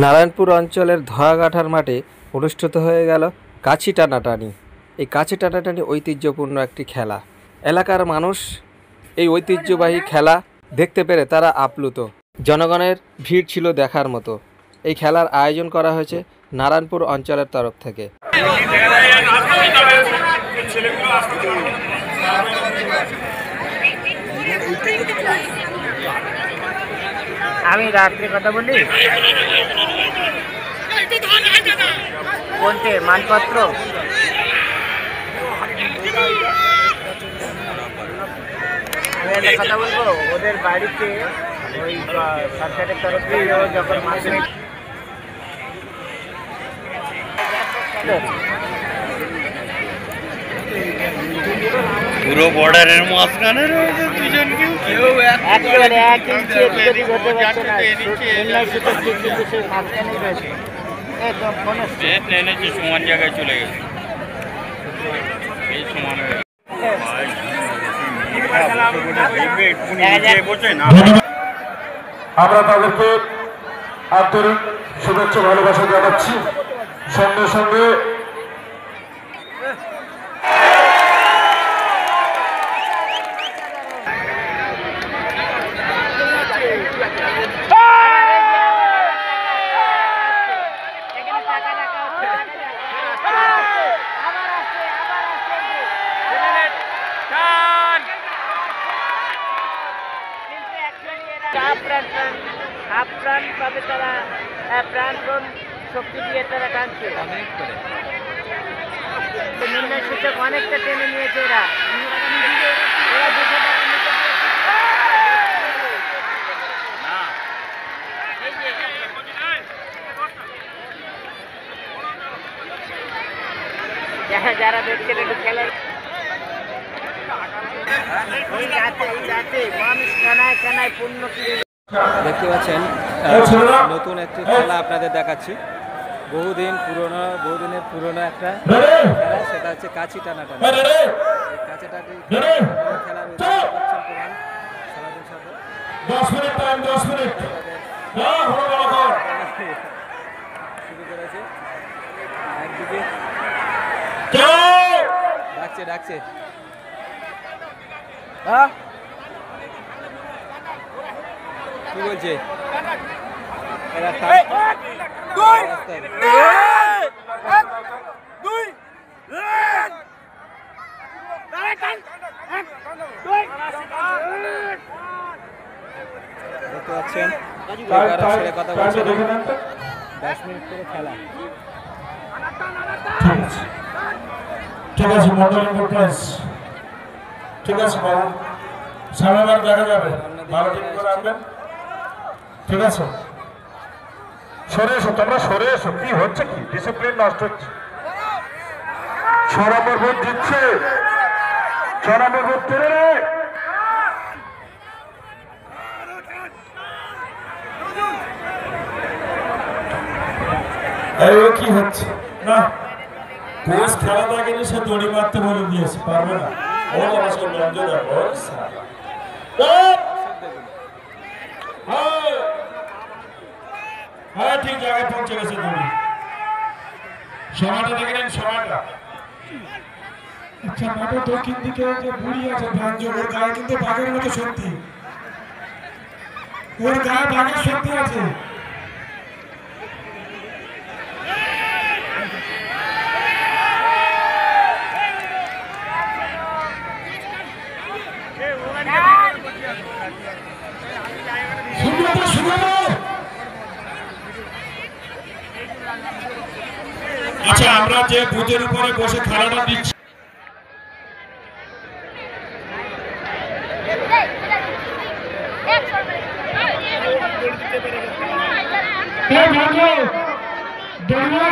নারায়ণপুর অঞ্চলের ধোয়াঘাটার মাঠে অনুষ্ঠিত হয়ে গেল কাছি টানাটানি। এই কাছি টানাটানি ঐতিহ্যপূর্ণ একটি খেলা। এলাকার মানুষ এই ঐতিহ্যবাহী খেলা দেখতে পেরে তারা আপ্লুত। জনগণের ভিড় ছিল দেখার মতো। এই খেলার আয়োজন করা হয়েছে নারায়ণপুর অঞ্চলের তরফ থেকে। আমি রাত্রে কথা বলি কোনটে মানপত্র আমি একটা কথা বলবো, ওদের বাড়িতে ওই সরকারের তরফে যখন মাধ্যমিক পুরো বর্ডারের মাঝখানে রয়েছে দুজন, কেউ একেবারে 1 ইঞ্চি এদিক হতে পারছে না। নির্ণয় সূচক কিন্তু সেই মাঝখানেই রয়েছে, একদম এনেছে সমান জায়গায় চলে গেছে। এই সমান আমরা তাদেরকে আন্তরিক শুভেচ্ছা ভালোবাসা জানাচ্ছি। সঙ্গে সঙ্গে আপ্রাণ পাবে তারা, প্রাণপণ শক্তি দিয়ে তারা টানছে। নির্ণয় সূচক অনেকটা টেনে নিয়েছে এরা। যারা দেখছেন একটু খেলার দেখতে পাচ্ছেন নতুন একটি খেলা আপনাদের দেখাচ্ছি। বহুদিনের পুরনো একটা খেলা, সেটা হচ্ছে কাছি টানাটানি। কাছি টানাটানি খেলার শুরু করেছে। একদিকে ডাকছে কি বলছে দেখতে পাচ্ছেন কথা বলছে। 10 মিনিট করে খেলা। ঠিক আছে মন্ডল প্রেস, ঠিক আছে বাবু, সামনেবার দেখা যাবে। ভালো টিম করে আসবেন, ঠিক আছে? সরে এসো তোমরা, সরে এসো। কি হচ্ছে, কি ডিসিপ্লিন নষ্ট হচ্ছে। 6 নম্বর ভোট দিচ্ছে, 6 নম্বর ভোট টেনে রে। এই কি হচ্ছে না, কোচ খেলা থাকেনি, সে দড়ি মারতে বলে দিয়েছে, পারবে না। ও আমার লঞ্চ দেখো, হ্যাঁ ঠিক জায়গায় পৌঁছে গেছে দড়ি। সময়টা দেখে নেন, সময়টা। আচ্ছা মাঠের দক্ষিণ দিকে যে বুড়ি আছে ভ্রাঞ্জক, ওর গায়ে কিন্তু বাঘের মতো শক্তি, ওর গায়ে বাঘের শক্তি আছে। আচ্ছা আমরা যে বুথের উপরে বসে খেলাটা দিচ্ছি, কে ভালো